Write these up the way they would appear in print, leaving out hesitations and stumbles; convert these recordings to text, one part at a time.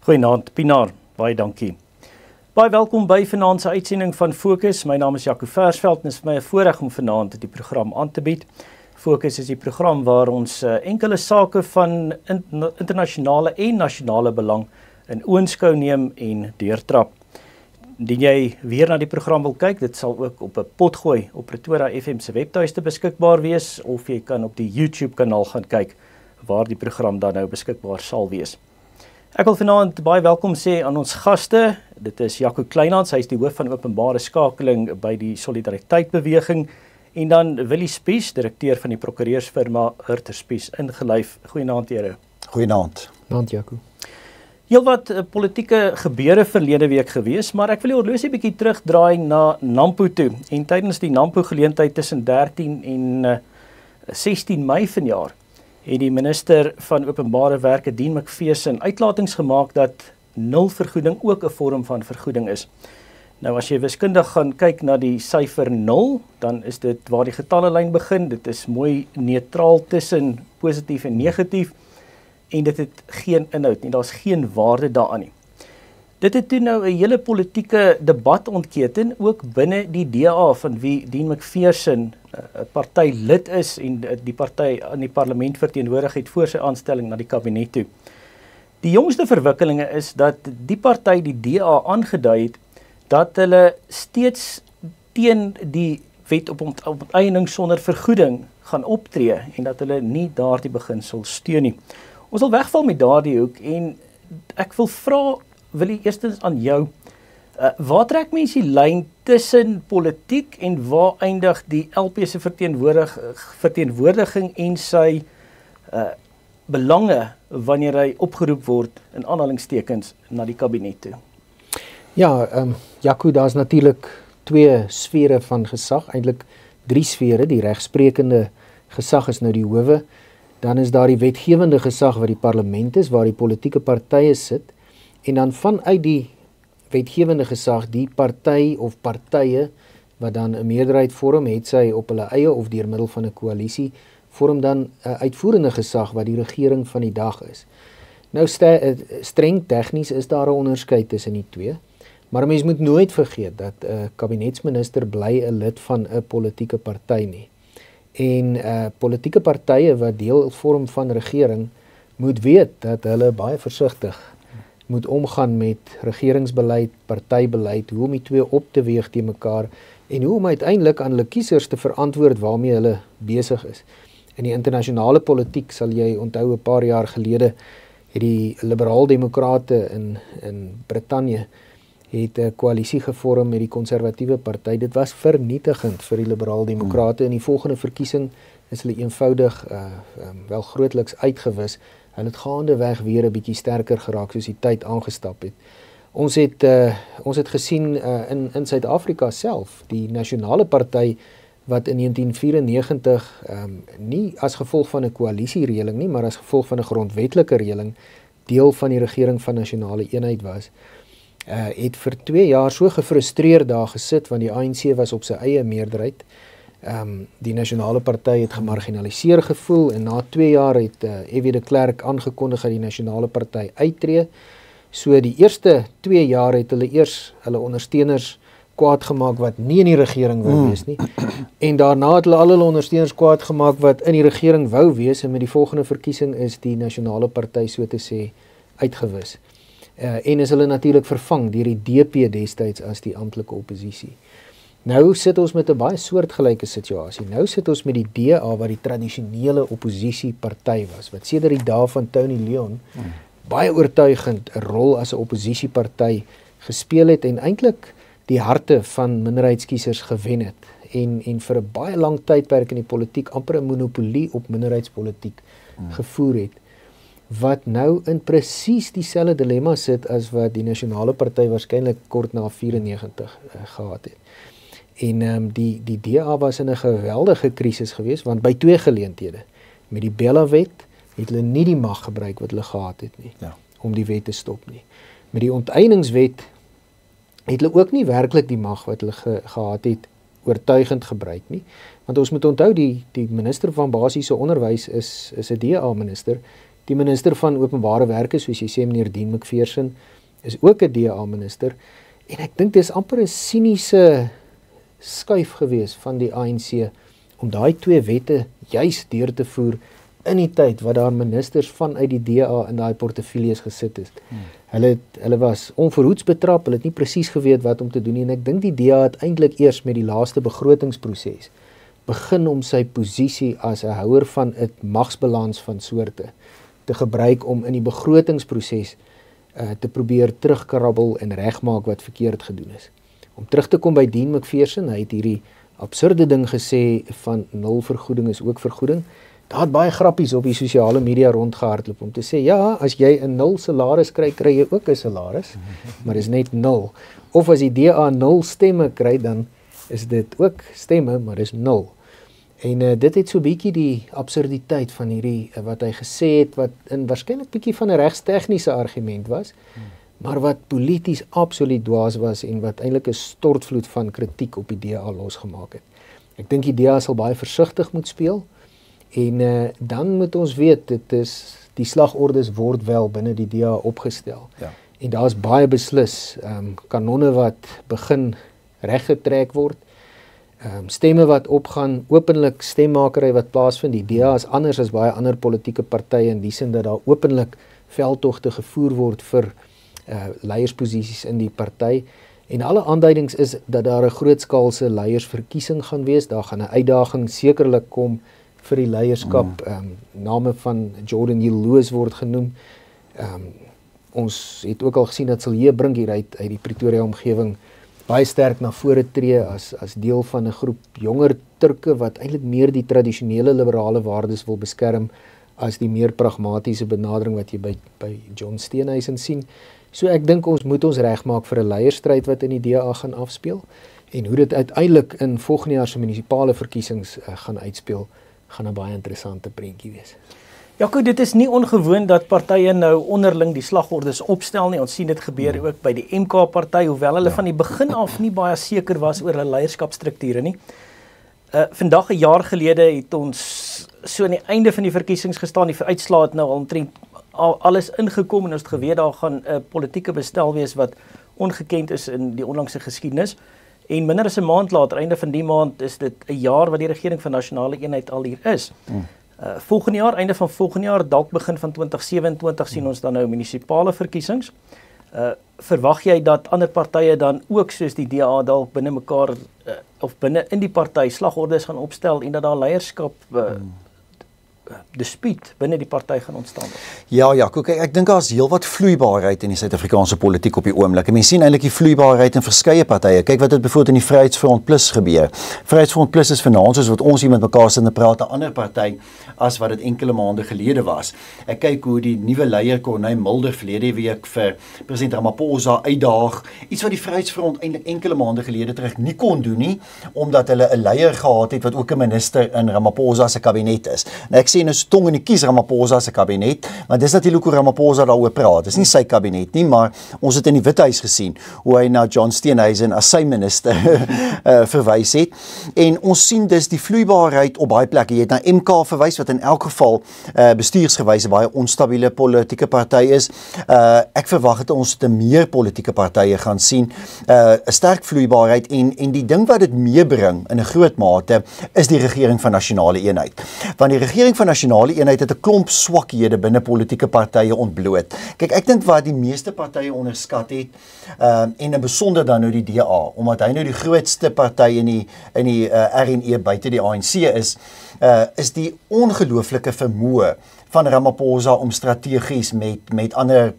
Goeienaand, Pienaar, baie dankie. Baie welkom by vanaand se uitsending van Fokus. My naam is Jaco Versveld en dit is vir my 'n voorreg om vanaand die program aan te bied. Fokus is die program waar ons enkele sake van internasionale en nasionale belang in oënskou neem en deurtrap. Indien jy weer na die program wil kyk, dit sal ook op 'n potgooi op Pretoria FM se webtuiste beskikbaar wees, of jy kan op die YouTube kanaal gaan kyk waar die program dan nou beskikbaar sal wees. Ek wil vanaand baie welkom sê aan ons gaste. Dit is Jaco Kleinhans, hy is die hoof van openbare skakeling by die Solidariteit Beweging, en dan Willie Spies, direkteur van die prokureursfirma Hurter Spies ingelyf. Goeienaand, heren. Goeienaand. Naand, Jaco. Heel wat politieke gebeure verlede week gewees, maar ek wil die horlosie bietjie terugdraai na Nampo toe. En tydens die Nampo geleentheid tussen 13 en 16 Mei vanjaar, het die minister van Openbare Werke, Dean McPherson, uitlatings gemaak dat nulvergoeding ook 'n vorm van vergoeding is. Nou as jy wiskundig gaan kyk na die syfer 0, dan is dit waar die getallelyn begin. Dit is mooi neutraal tussen positief en negatief, en dit het geen inhoud nie, daar's geen waarde daaraan nie. Dit het toe nou 'n hele politieke debat ontketen, ook binne die DA, van wie Dean McPherson 'n partylid is en die party in die parlement verteenwoordig het voor sy aanstelling na die kabinet toe. Die jongste verwikkelinge is dat die party, die DA, aangedui het dat hulle steeds teen die wet op onteiening sonder vergoeding gaan optree en dat hulle nie daardie beginsel steun nie. Ons wil wegval met daardie hoek en ek wil vra, Willie, eerstens aan jou, waar trek mens die lyn tussen politiek en waar eindig die LP se verteenwoordiging en sy belange wanneer hy opgeroep word in aanhalingstekens na die kabinet toe? Ja, Jaco, daar is natuurlik twee sfere van gesag, eintlik 3 sfere. Die regsprekende gesag is nou die howe, dan is daar die wetgewende gesag wat die parlement is, waar die politieke partye sit, en dan vanuit die wetgewende gesag, die party of partye wat dan 'n meerderheid vorm, het sy op hulle eie of deur middel van 'n koalisie, vorm dan 'n uitvoerende gesag wat die regering van die dag is. Nou streng tegnies is daar 'n onderskeid tussen die twee, maar mens moet nooit vergeet dat 'n kabinetsminister bly 'n lid van 'n politieke party nie. En politieke partye wat deel vorm van regering moet weet dat hulle baie versigtig moet omgaan met regeringsbeleid, partybeleid, hoe om die twee op te weeg teen mekaar en hoe om uiteindelik aan hulle kiesers te verantwoord waarmee hulle besig is. In die internasionale politiek sal jy onthou 'n paar jaar gelede het die liberaal-demokrate in Brittanje het 'n koalisie gevorm met die konservatiewe party. Dit was vernietigend vir die liberaal-demokrate. In die volgende verkiesing is hulle eenvoudig wel grootliks uitgewis. Hulle het gaandeweg weer 'n bietjie sterker geraak soos die tyd aangestap het. Ons het gesien in Suid-Afrika self, die nasionale party wat in 1994 nie as gevolg van 'n koalisiereëling nie, maar as gevolg van 'n grondwetlike reëling deel van die regering van nasionale eenheid was, het vir 2 jaar so gefrustreerd daar gesit, want die ANC was op sy eie meerderheid. Die nasionale party het gemarginaliseer gevoel en na 2 jaar het F.W. de Klerk aangekondig dat die nasionale party uittreë. So die eerste 2 jaar het hulle eers hulle ondersteuners kwaad gemaak wat nie in die regering wou wees nie. En daarna het hulle al hulle ondersteuners kwaad gemaak wat in die regering wou wees, en met die volgende verkiesing is die nasionale party so te sê uitgewis. En is hulle natuurlik vervang deur die DP destyds as die amptelike oppositie. Nou sit ons met 'n baie soortgelyke situasie. Nou sit ons met die DA wat die tradisionele oppositieparty was, wat sedert die dae van Tony Leon baie oortuigend 'n rol as 'n oppositieparty gespeel het en eintlik die harte van minderheidskiesers gewen het en vir 'n baie lang tydperk in die politiek amper 'n monopolie op minderheidspolitiek gevoer het, wat nou in presies dieselfde dilemma sit as wat die nasionale party waarskynlik kort na 94 gehad het. En die DA was in 'n geweldige krisis geweest, want by 2 geleenthede, met die Bella-wet, het hulle nie die mag gebruik wat hulle gehad het nie, om die wet te stop nie. Met die onteieningswet het hulle ook nie werklik die mag wat hulle gehad het oortuigend gebruik nie, want ons moet onthou die minister van basiese onderwys is 'n DA minister, Die minister van openbare werke, soos jy sê meneer Dean McPherson, is ook 'n DA minister en ek dink dis amper 'n siniese skuif gewees van die ANC om daai twee wette juis deur te voer in die tyd wat daar ministers vanuit die DA in daai portefeuilles gesit het. Hulle was onverhoeds betrap, hulle het nie presies geweet wat om te doen nie en ek dink die DA het eintlik eers met die laaste begrotingsproses begin om sy posisie as 'n houer van 'n magsbalans van soorte te gebruik om in die begrotingsproses te probeer terugkrabbel en regmaak wat verkeerd gedoen is. Om terug te kom by Dean McPherson, hy het hierdie absurde ding gesê van nul vergoeding is ook vergoeding. Daar het baie grappies op die sosiale media rondgehardloop om te sê, ja, as jy 'n 0 salaris kry, kry jy ook 'n salaris, maar is net 0. Of as die DA 0 stemme kry, dan is dit ook stemme, maar is 0. En dit het so bietjie die absurditeit van hierdie, wat hy gesê het, wat in waarskynlik bietjie van 'n regstegniese argument was, maar wat polities absoluut dwaas was en wat eintlik 'n stortvloed van kritiek op die DA losgemaak het. Ek dink die DA sal baie versigtig moet speel, en dan moet ons weet, dit is, die slagordes word wel binne die DA opgestel. Ja. En daar is baie beslis, kanonne wat begin reggetrek word, stemme wat opgaan, openlik stemmakery wat plaasvind. Die DA is anders as baie ander politieke partye in die sin dat daar openlik veldtogte gevoer word vir leiersposisies in die party. En alle aanduidings is dat daar 'n grootskaalse leiersverkiesing gaan wees. Daar gaan 'n uitdaging sekerlik kom vir die leierskap. Name van Jordan Hill Lewis word genoem. Ons het ook al gesien dat Silje Brink hier uit die Pretoria omgewing baie sterk na vore tree as deel van 'n groep jonger Turke wat eintlik meer die tradisionele liberale waardes wil beskerm as die meer pragmatiese benadering wat jy by John Steenhuisen sien. So ek dink ons moet ons regmaak vir 'n leierstryd wat in die DA gaan afspeel en hoe dit uiteindelik in volgende jaar se munisipale verkiesings gaan uitspeel, gaan 'n baie interessante prentjie wees. Jaco, dit is nie ongewoon dat partye nou onderling die slagordes opstel nie. Ons sien dit gebeur ook by die MK-party, hoewel hulle van die begin af nie baie seker was oor hulle leierskapstrukture nie. Vandag 'n jaar gelede het ons so aan die einde van die verkiesings gestaan. Die uitslae het nou omtrent alles ingekom en ons het geweet daar gaan 'n politieke bestel wees wat ongekend is in die onlangse geskiedenis. En minder as 'n maand later, einde van die maand, is dit 'n jaar wat die regering van nasionale eenheid al hier is. Volgende jaar, einde van volgende jaar, dalk begin van 2027 sien ons dan nou munisipale verkiesings. Verwag jy dat ander partye dan ook soos die DA dalk binne mekaar of binne in die party slagordes gaan opstel en dat daar leierskap dispuut binne die party gaan ontstaan? Ja, kyk, ek dink daar is heelwat vloeibaarheid in die Suid-Afrikaanse politiek op die oomblik. En mens sien eintlik die vloeibaarheid in verskeie partye. Kyk wat het byvoorbeeld in die Vryheidsfront Plus gebeur. Vryheidsfront Plus is vanaand soos wat ons hier met mekaar sit en praat 'n ander party as wat dit enkele maande gelede was. Ek kyk hoe die nuwe leier Corneille Mulder verlede week vir president Ramaphosa uitdaag, iets wat die Vryheidsfront eintlik enkele maande gelede terug nie kon doen nie, omdat hulle 'n leier gehad het wat ook 'n minister in Ramaphosa se kabinet is. En ek sê nou tong in die kies Ramaphosa se kabinet, want dis natuurlik hoe Ramaphosa daaroor praat. Dis nie sy kabinet nie, maar ons het in die Withuis gesien hoe hy na John Steenhuisen as sy minister verwys het. En ons sien dus die vloeibaarheid op baie plekke. Jy het na MK verwys wat in elk geval bestuursgewys 'n baie onstabiele politieke party is. Ek verwag dat ons te meer politieke partye gaan sien, 'n sterk vloeibaarheid en die ding wat dit meebring in 'n groot mate is die regering van nasionale eenheid. Want die regering van nasionale eenheid het 'n klomp swakhede binne politieke partye ontbloot. Kyk, ek dink wat die meeste partye onderskat het, en in besonder dan nou die DA, omdat hy nou die grootste party in die RNE buite die ANC is die ongelooflike vermoë van Ramaphosa om strategies met ander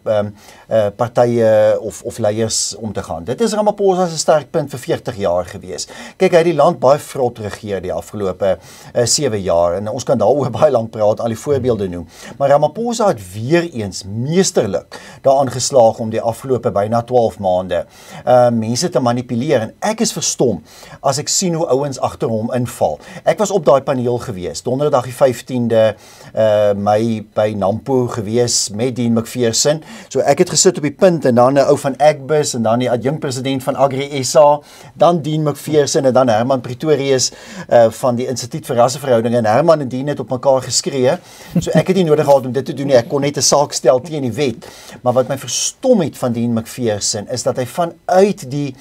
partye of leiers om te gaan. Dit is Ramaphosa se sterkpunt vir 40 jaar gewees. Kyk, hy het die land baie vrot regeer die afgelope 7 jaar en ons kan daaroor baie lank praat, al die voorbeelde noem. Maar Ramaphosa het weer eens meesterlik daaraan geslaag om die afgelope byna 12 maande mense te manipuleer en ek is verstom as ek sien hoe ouens agter hom inval. Ek was op daai paneel gewees, donderdag die 15de Mei by Nampo gewees met Dean McPherson. So ek het gesit op die punt en dan 'n ou van Agbus en dan die adjunkpresident van Agri SA, dan Dean McPherson en dan Herman Pretorius van die Instituut vir Rasseverhoudinge, en Herman en Dean het op mekaar geskree. So ek het nie nodig gehad om dit te doen nie. Ek kon net 'n saak stel teen die wet. Maar wat my verstom het van Dean McPherson is dat hy vanuit die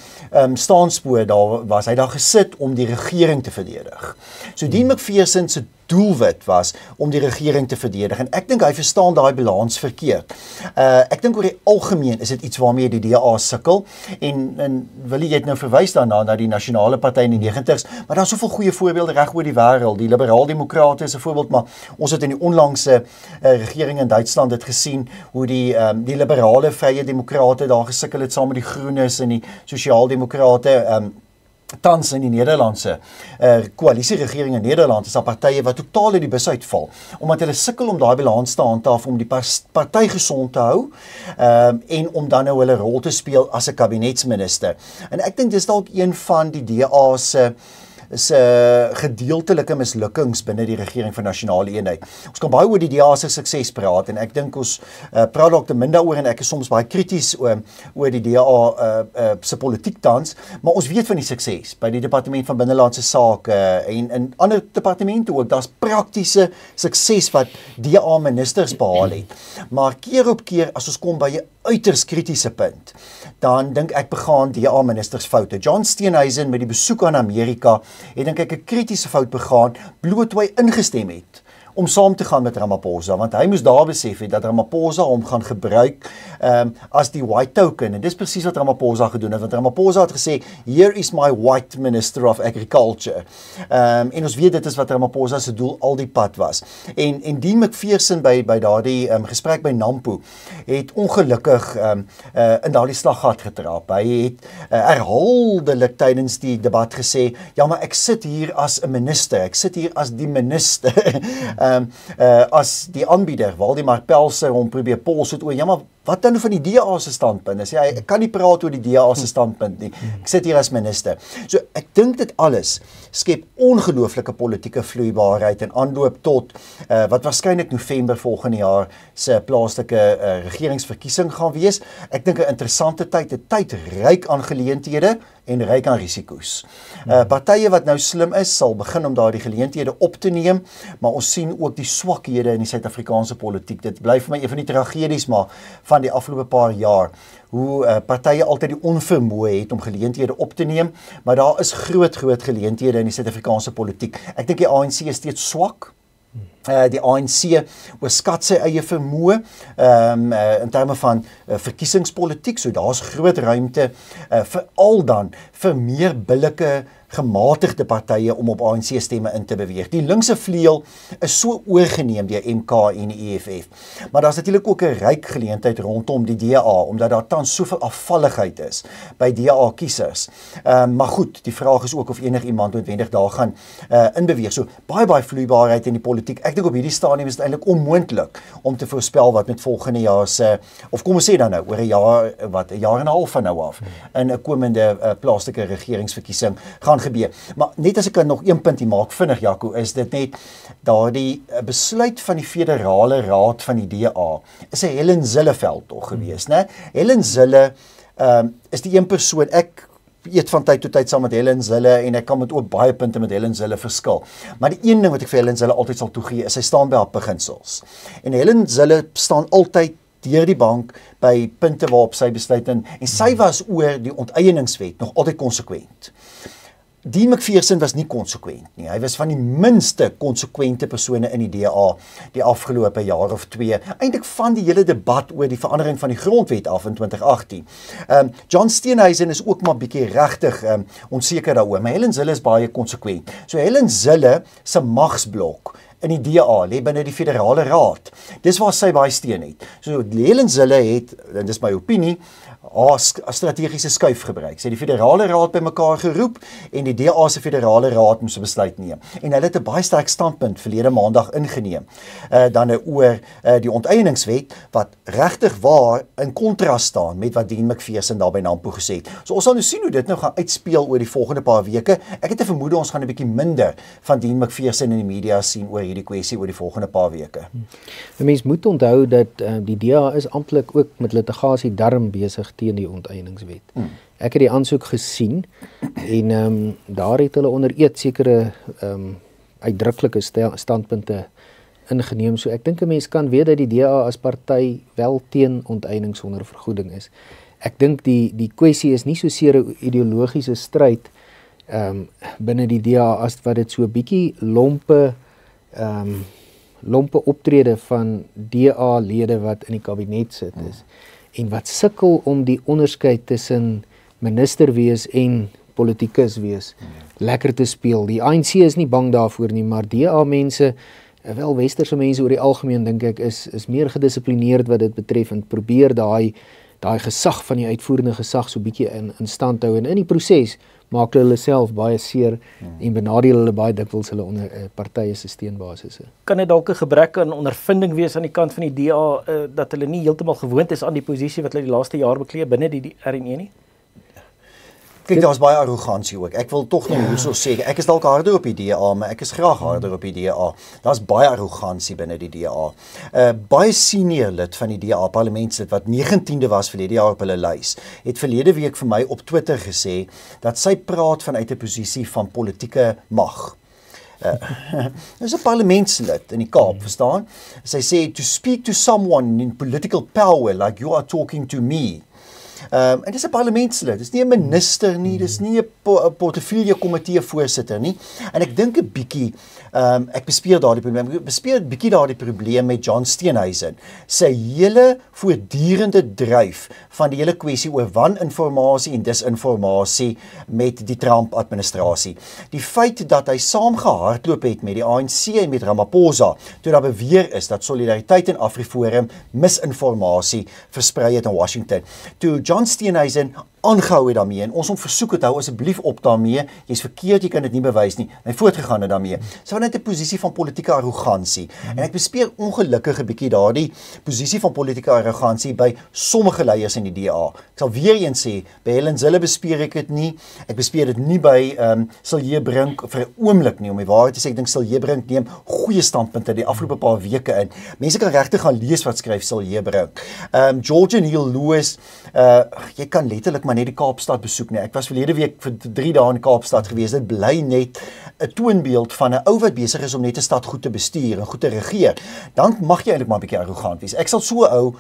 staanspoor daar was, hy daar gesit om die regering te verdedig. So Dean McPherson se doelwit was om die regering te verdedig, en ek dink hy verstaan daai balans verkeerd. Ek dink oor die algemeen is dit iets waarmee die DA sukkel, en wil jy het nou verwys daarna na die nasionale party in die 90's, maar daar is soveel goeie voorbeelde reg oor die wêreld. Die liberaal-demokrate is 'n voorbeeld, maar ons het in die onlangse regering in Duitsland dit gesien, hoe die liberale vrye demokrate daar gesukkel het saam met die groenes en die sosiaaldemokrate. Tans in die Nederlandse koalisieregering in Nederland is daar partye wat totaal uit die bus uitval, omdat hulle sukkel om daai balans te handhaaf, om die party gesond te hou, en om dan nou hulle rol te speel as 'n kabinetsminister. En ek dink dis dalk een van die DA se gedeeltelike mislukkings binne die regering vir nasionale eenheid. Ons kan baie oor die DA se sukses praat, en ek dink ons praat dalk te min daaroor, en ek is soms baie krities oor die DA se politiek tans, maar ons weet van die sukses by die departement van binnelandse sake en in ander departemente ook. Daar's praktiese sukses wat DA ministers behaal het. Maar keer op keer as ons kom by 'n uiters kritiese punt, dan dink ek begaan DA ministers foute. John Steenhuisen met die besoek aan Amerika het dink ek 'n kritiese fout begaan, bloot hoe hy ingestem het om saam te gaan met Ramaphosa, want hy moes daar besef het dat Ramaphosa hom gaan gebruik as die white token, en dis presies wat Ramaphosa gedoen het, want Ramaphosa het gesê, here is my white minister of agriculture, en ons weet dit is wat Ramaphosa se doel al die pad was, en Dean McPherson by daardie gesprek by Nampo het ongelukkig in daardie slaggat getrap. Hy het herhaaldelik tydens die debat gesê, ja, maar ek sit hier as 'n minister, ek sit hier as die minister, as die aanbieder, Waldemar Pelser hom probeer pols het oor, ja, maar wat dan van die DA se standpunt? Sê hy, ek kan nie praat oor die DA se standpunt nie. Ek sit hier as minister. So ek dink dit alles skep ongelooflike politieke vloeibaarheid en aanloop tot wat waarskynlik November volgende jaar se plaaslike regeringsverkiesing gaan wees. Ek dink 'n interessante tyd, 'n tyd ryk aan geleenthede en ryk aan risiko's. Partye wat nou slim is, sal begin om daardie geleenthede op te neem, maar ons sien ook die swakhede in die Suid-Afrikaanse politiek. Dit bly vir my een van die tragedies maar van die afgelope paar jaar, hoe partye altyd die onvermoë het om geleenthede op te neem, maar daar is groot geleenthede in die Suid-Afrikaanse politiek. Ek dink die ANC is steeds swak. Die ANC oorskat sy eie vermoë in terme van verkiesingspolitiek, so daar's groot ruimte veral dan vir meer billike gematigde partye om op ANC stemme in te beweeg. Die linkse vleuel is so oorgeneem deur MK en die EFF. Maar daar's natuurlik ook 'n ryk geleentheid rondom die DA, omdat daar tans soveel afvalligheid is by DA kiesers. Maar goed, die vraag is ook of enigiemand noodwendig daar gaan inbeweeg. So baie vloeibaarheid in die politiek. Ek dink op hierdie stadium is dit eintlik onmoontlik om te voorspel wat met volgende jaar se, of kom ons sê dan nou oor 'n jaar, wat 'n jaar en 'n half van nou af, in 'n komende plaaslike regeringsverkiesing gaan gebeur. Maar net as ek nog een punt hier maak vinnig, Jaco, is dit net daardie besluit van die federale raad van die DA is 'n Helen Zille veldtog gewees, né? Helen Zille is die een persoon, ek eet van tyd tot tyd saam met Helen Zille en ek kan met ook baie punte met Helen Zille verskil. Maar die een ding wat ek vir Helen Zille altyd sal toegee is sy staan by haar beginsels. En Helen Zille staan altyd deur die bank by punte waarop sy besluit en sy was oor die onteieningswet nog altyd konsekwent. Dean McPherson was nie konsekwent nie. Hy was van die minste konsekwente persone in die DA die afgelope jaar of 2. Eintlik van die hele debat oor die verandering van die grondwet af in 2018. John Steenhuisen is ook maar bietjie regtig onseker daaroor, maar Helen Zille is baie konsekwent. So Helen Zille se magsblok in die DA lê binne die federale raad. Dis waar sy baie steun het. So Helen Zille het, en dis my opinie, haar strategiese skuif gebruik. Sy het die federale raad bymekaar geroep en die DA se federale raad moes 'n besluit neem. En hulle het 'n baie sterk standpunt verlede maandag ingeneem. Dan oor die onteieningswet wat regtig waar in kontras staan met wat Dean McPherson daar by Nampo gesê het. So ons sal nou sien hoe dit nou gaan uitspeel oor die volgende paar weke. Ek het 'n vermoede ons gaan 'n bietjie minder van Dean McPherson in die media sien oor hierdie kwessie oor die volgende paar weke. 'n Mens moet onthou dat die DA is amptelik ook met litigasie darm besig teen die onteieningswet. Ek het die aansoek gesien en daar het hulle onder eed sekere uitdruklike standpunte ingeneem. So ek dink 'n mens kan weet dat die DA as party wel teen onteiening sonder vergoeding is. Ek dink die kwessie is nie so seer 'n ideologiese stryd binne die DA as wat dit so 'n bietjie lompe optrede van DA-lede wat in die kabinet sit is en wat sukkel om die onderskeid tussen minister wees en politikus wees lekker te speel. Die ANC is nie bang daarvoor nie, maar DA-mense, wel westerse mense oor die algemeen dink ek is meer gedissiplineerd wat dit betref en probeer daai gesag van die uitvoerende gesag so bietjie in stand hou en in die proses maak hulle self baie seer en benadeel hulle baie dikwels hulle onder partye se steunbasisse. Kan dit dalk 'n gebrek aan ondervinding wees aan die kant van die DA dat hulle nie heeltemal gewoond is aan die posisie wat hulle die laaste jaar bekleed binne die RNE nie? Kyk, daar's baie arrogansie ook. Ek wil tog nou hierso sê, ek is dalk harder op die DA, maar ek is graag harder op die DA. Daar's baie arrogansie binne die DA. Baie senior lid van die DA parlementslid wat 19de was verlede jaar op hulle lys, het verlede week vir my op Twitter gesê dat sy praat vanuit 'n posisie van politieke mag. Dis 'n parlementslid in die Kaap, verstaan? Sy sê, to speak to someone in political power like you are talking to me. En dis 'n parlementslid, dis nie 'n minister nie, dis nie 'n portefeulje komitee voorsitter nie. En ek dink 'n bietjie, ek bespeer daardie probleem. Ek bespeer 'n bietjie daardie probleem met John Steenhuisen. Sy hele voortdurende dryf van die hele kwessie oor waninformasie en disinformasie met die Trump-administrasie. Die feit dat hy saamgehardloop het met die ANC en met Ramaphosa, toe daar beweer is dat Solidariteit en AfriForum misinformasie versprei het in Washington. Toe John Steenhuisen aangehou het daarmee en ons hom versoek het, hou asseblief op daarmee, jy's verkeerd, jy kan dit nie bewys nie, en hy voortgegaan het daarmee. So net 'n posisie van politieke arrogansie. En ek bespeer ongelukkig 'n bietjie daardie posisie van politieke arrogansie by sommige leiers in die DA. Ek sal weer eens sê, by Helen Zille bespeer ek dit nie, ek bespeer dit nie by Silje Brink vir 'n oomblik nie, om die waarheid te sê, ek dink Silje Brink neem goeie standpunte die afgelope paar weke in. Mense kan regtig gaan lees wat skryf Silje Brink. George Neil Lewis, jy kan letterlik maar net die Kaapstad besoek nie. Ek was verlede week vir 3 dae in Kaapstad gewees. Dit bly net 'n toonbeeld van 'n ou wat besig is om net 'n stad goed te bestuur en goed te regeer. Dan mag jy eintlik maar 'n bietjie arrogant wees. Ek sal so ou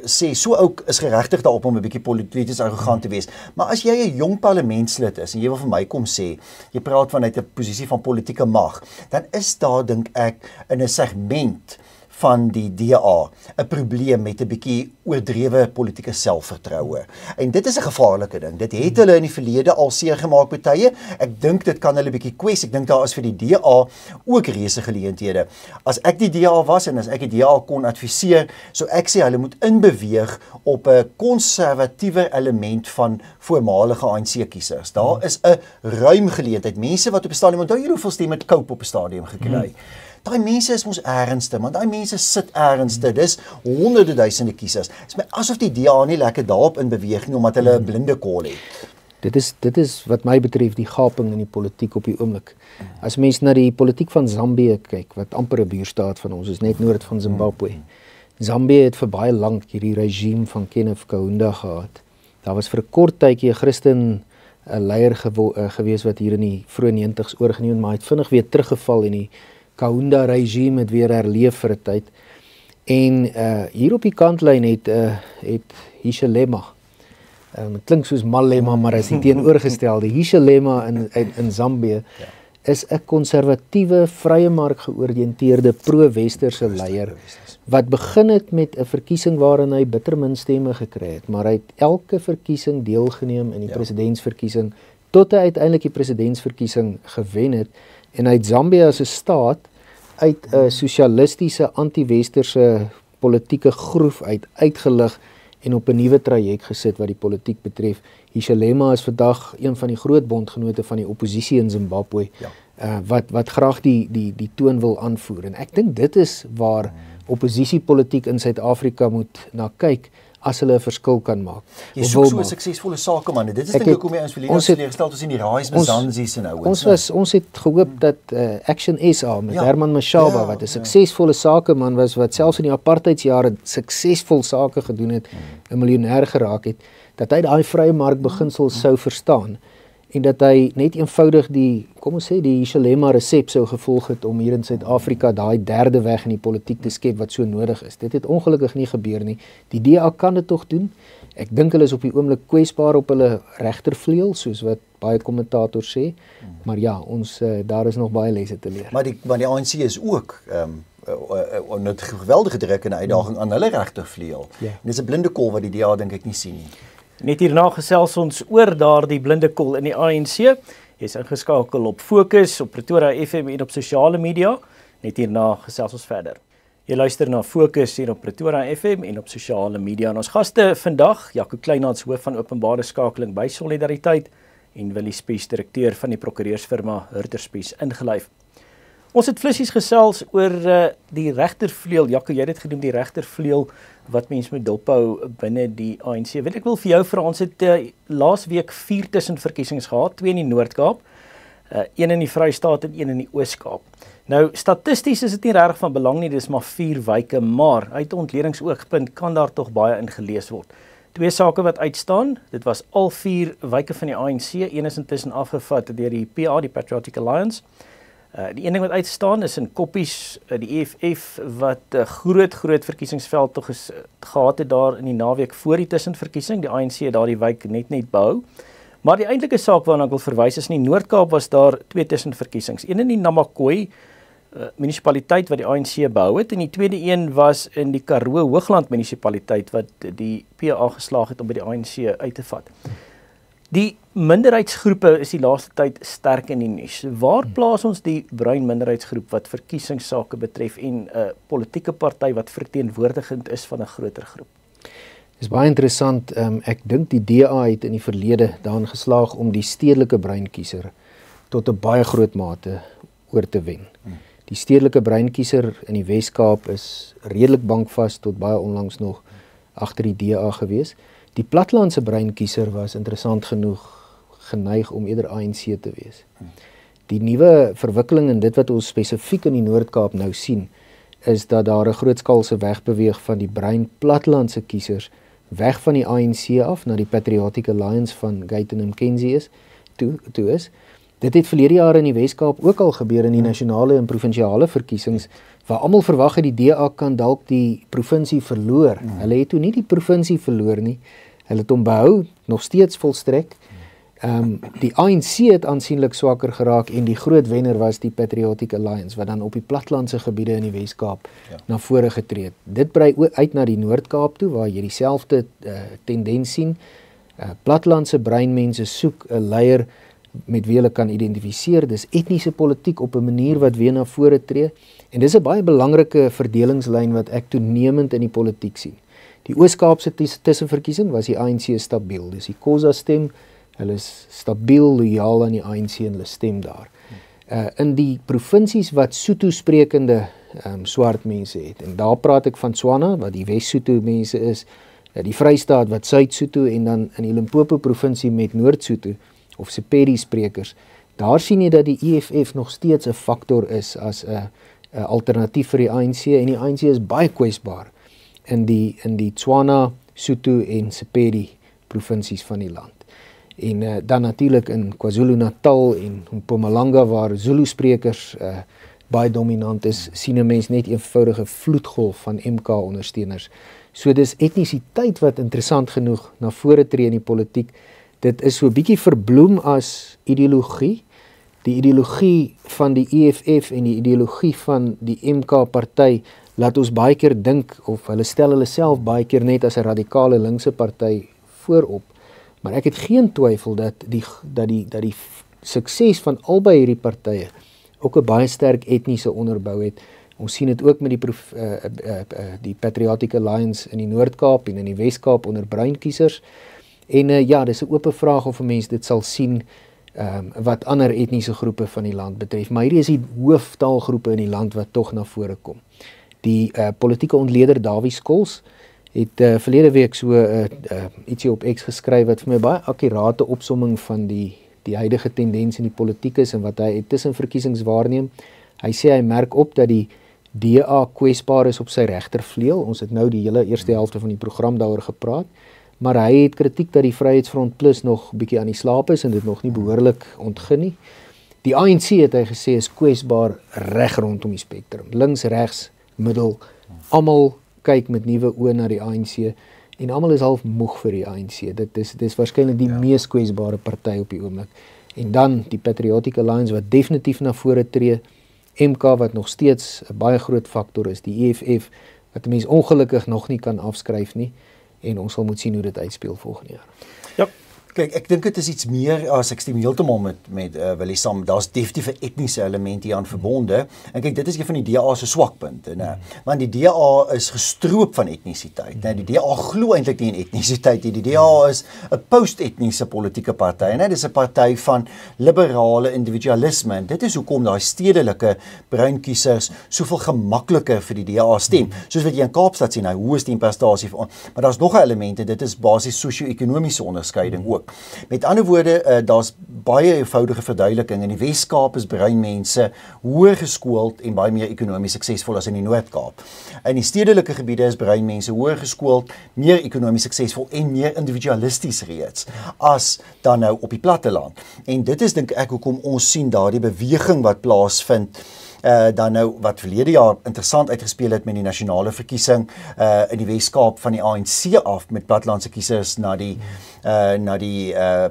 sê, so ou is geregtig daarop om 'n bietjie polities arrogant te wees. Maar as jy 'n jong parlementslid is en jy wil vir my kom sê, jy praat vanuit 'n posisie van politieke mag, dan is daar, dink ek, in 'n segment van die DA 'n probleem met 'n bietjie oordrewe politieke selfvertroue. En dit is 'n gevaarlike ding. Dit het hulle in die verlede al seer gemaak met tye. Ek dink dit kan hulle bietjie kwes. Ek dink daar is vir die DA ook reuse geleenthede. As ek die DA was en as ek die DA kon adviseer, sou ek sê hulle moet inbeweeg op 'n konservatiewe element van voormalige ANC-kiesers. Daar is 'n ruim geleentheid. Mense wat op 'n stadium, onthou jy hoeveel stemme het Cope op 'n stadium gekry? Daai mense is mos ernstig, want daai mense sit ernstig. Dis honderde duisende kiesers. Dit is my asof die DA nie lekker daarop in beweeg nie, omdat hulle 'n blinde kol het. Dit is wat my betref die gaping in die politiek op die oomblik. As mens na die politiek van Zambië kyk, wat amper 'n buurstaat van ons is, net noord van Zimbabwe. Zambië het vir baie lank hierdie regime van Kenneth Kaunda gehad. Daar was vir 'n kort tydjie 'n Christen 'n leier gewees wat hier in die vroeë 90's oorgeneem, maar hy het vinnig weer teruggeval en die Kaunda regime het weer herleef vir 'n tyd. En hier op die kantlyn het Hichilema, het klink soos Malema, maar is die teenoorgestelde. Hichilema in Zambië is 'n konservatiewe, vrye mark georiënteerde pro-westerse leier wat begin het met 'n verkiesing waarin hy bitter min stemme gekry het, maar hy het elke verkiesing deelgeneem in die presidentsverkiesing tot hy uiteindelik die presidentsverkiesing gewen het. En uit Zambië as 'n staat uit 'n sosialistiese anti-westerse politieke groef uitgelig en op 'n nuwe traject gesit wat die politiek betref. Hichilema is vandag een van die groot bondgenote van die oppositie in Zimbabwe, wat graag die toon wil aanvoer. En ek dink dit is waar oppositiepolitiek in Suid-Afrika moet na kyk. as hulle 'n verskil kan maak. Jy soek so 'n suksesvolle sakeman. Dit is dink ek hoekom ons verlede gestel het in die Rais Mzansi's en ouens. Ons het gehoop dat Action SA met Herman Mashaba wat 'n suksesvolle sakeman was wat selfs in die apartheidsjare suksesvol sake gedoen het, 'n miljonair geraak het, dat hy daai vrye mark beginsel sou verstaan en dat hy net eenvoudig die Shalema resep sou gevolg het om hier in Suid-Afrika daai derde weg in die politiek te skep wat so nodig is. Dit het ongelukkig nie gebeur nie. Die DA kan dit tog doen. Ek dink hulle is op die oomblik kwesbaar op hulle regtervleuel, soos wat baie kommentators sê. Maar ja, daar is nog baie lesse te leer. Maar die ANC is ook 'n geweldige druk en uitdaging aan hulle regtervleuel. Ja. En dis 'n blinde kol wat die DA dink ek nie sien nie. Net hierna gesels ons oor daardie blinde kol in die ANC. Jy's ingeskakel op Fokus, op Pretoria FM en op sosiale media. Net hierna gesels ons verder. Jy luister na Fokus hier op Pretoria FM en op sosiale media. En ons gaste vandag, Jaco Kleinhans, hoof van openbare skakeling by Solidariteit en Willie Spies, direkteur van die prokureursfirma Hurter Spies ingelyf. Ons het flissies gesels oor die regtervleuel. Jaco, jy het dit genoem, die regtervleuel wat mens moet dophou binne die ANC. Ek wil vir jou vra, ons het laas week 4 tussenverkiesings gehad, 2 in die Noord-Kaap, 1 in die Vrystaat en 1 in die Oos-Kaap. Nou, statisties is dit nie regtig van belang nie, dis maar 4 wyke, maar uit 'n ontledingsoogpunt kan daar tog baie ingelees word. 2 sake wat uitstaan, dit was al 4 wyke van die ANC, een is intussen afgevat deur die PA, die Patriotic Alliance. Die een ding wat uitstaan is in koppies, die EFF wat groot verkiesingsveld tog gehad het daar in die naweek voor die tussenverkiesing. Die ANC het daardie wyk net behou. Maar die eintlike saak waarna ek wil verwys is in die Noord-Kaap was daar 2 tussenverkiesings. Een in die Namakwa munisipaliteit wat die ANC behou het en die tweede een was in die Karoo Hoogland munisipaliteit wat die PA geslaag het om by die ANC uit te vat. Die minderheidsgroepe is die laaste tyd sterk in die nuus. Waar plaas ons die bruin minderheidsgroep wat verkiesingssake betref en 'n politieke party wat verteenwoordigend is van 'n groter groep? Dis baie interessant. Ek dink die DA het in die verlede daarin geslaag om die stedelike breinkiezer tot 'n baie groot mate oor te wen. Die stedelike breinkiezer in die Wes-Kaap is redelik bankvas tot baie onlangs nog agter die DA gewees. Die plattelandse breinkiezer was interessant genoeg geneig om eerder ANC te wees. Die nuwe verwikkeling in dit wat ons spesifiek in die Noord-Kaap nou sien, is dat daar 'n grootskaalse wegbeweeg van die brein plattelandse kiesers weg van die ANC af na die Patriotic Alliance van Gayton en McKenzie toe is. Dit het verlede jaar in die Wes-Kaap ook al gebeur in die nasionale en provinsiale verkiesings, waar almal verwag het die DA kan dalk die provinsie verloor. Hulle het toe nie die provinsie verloor nie. Hulle het hom behou, nog steeds volstrek. Die ANC het aansienlik swakker geraak en die groot wenner was die Patriotic Alliance wat dan op die plattelandse gebiede in die Wes-Kaap na vore getree het. Dit brei uit na die Noord-Kaap toe waar jy dieselfde tendens sien. Plattelandse breinmense soek 'n leier met wie hulle kan identifiseer. Dis etniese politiek op 'n manier wat weer na vore tree en dis 'n baie belangrike verdelingslyn wat ek toenemend in die politiek sien. Die Oos-Kaapse tussenverkiesing was die ANC stabiel. Dis die Khoza stem. Hulle is stabiel, loyaal aan die ANC en hulle stem daar. In die provinsies wat Sotho sprekende swart mense het, en daar praat ek van Tswana, wat die Wes-Sotho mense is, die Vrystaat wat Suid-Sotho en dan in die Limpopo provinsie met Noord-Sotho of Sepedi sprekers, daar sien jy dat die EFF nog steeds 'n faktor is as 'n alternatief vir die ANC en die ANC is baie kwesbaar in die Tswana, Sotho en Sepedi provinsies van die land. En dan natuurlik in KwaZulu-Natal en Mpumalanga waar Zulu sprekers baie dominant is, sien 'n mens net eenvoudige vloedgolf van MK ondersteuners. So dis etnisiteit wat interessant genoeg na vore tree in die politiek. Dit is so 'n bietjie verbloem as ideologie. Die ideologie van die EFF en die ideologie van die MK party laat ons baie keer dink of hulle stel hulle self baie keer net as 'n radikale linkse party voorop. Maar ek het geen twyfel dat die sukses van albei hierdie partye ook 'n baie sterk etniese onderbou het. Ons sien dit ook met die Patriotic Alliance in die Noord-Kaap en in die Wes-Kaap onder breinkiesers. En ja, dis 'n oop vraag of 'n mens dit sal sien wat ander etniese groepe van die land betref. Maar hierdie is die hooftaalgroepe in die land wat tog na vore kom. Die politieke ontleder Dawie Skols het verlede week so ietsie op X geskryf wat vir my baie akkurate opsomming van die huidige tendens in die politiek is en wat hy tussen verkiesings waarneem. Hy sê hy merk op dat die DA kwesbaar is op sy regtervleuel. Ons het nou die hele eerste helfte van die program daaroor gepraat, maar hy het kritiek dat die Vryheidsfront Plus nog bietjie aan die slaap is en dit nog nie behoorlik ontgin nie. Die ANC het hy gesê is kwesbaar reg rondom die spektrum. Links, regs, middel, almal kyk met nuwe oë na die ANC en almal is half moeg vir die ANC. Dit is waarskynlik die mees kwesbare party op die oomblik. En dan die Patriotic Alliance wat definitief na vore tree, MK wat nog steeds 'n baie groot faktor is, die EFF wat 'n mens ongelukkig nog nie kan afskryf nie en ons sal moet sien hoe dit uitspeel volgende jaar. Ja, kyk, ek dink dit is iets meer as ek stem heeltemal met Willie saam. Daar's definitief 'n etniese element hier aan verbonde. En kyk, dit is een van die DA se swakpunte, né? Want die DA is gestroop van etnisiteit, né? Die DA glo eintlik nie in etnisiteit nie. Die DA is 'n post-etniese politieke party, né? Dis 'n party van liberale individualisme. En dit is hoekom daai stedelike bruin kiesers soveel gemakliker vir die DA stem. Soos wat jy in Kaapstad sien, hy hoë stemprestasie van. Maar daar's nog 'n element, dit is basies sosio-ekonomiese onderskeiding ook. Met ander woorde, daar's baie eenvoudige verduideliking. In die Wes-Kaap is bruin mense hoër geskoold en baie meer ekonomies suksesvol as in die Noord-Kaap. In die stedelike gebiede is bruin mense hoër geskoold, meer ekonomies suksesvol en meer individualisties reeds as dan nou op die platteland. En dit is dink ek hoekom ons sien daardie beweging wat plaasvind. Dan nou wat verlede jaar interessant uitgespeel het met die nasionale verkiesing in die Wes-Kaap van die ANC af met plattelandse kiesers na die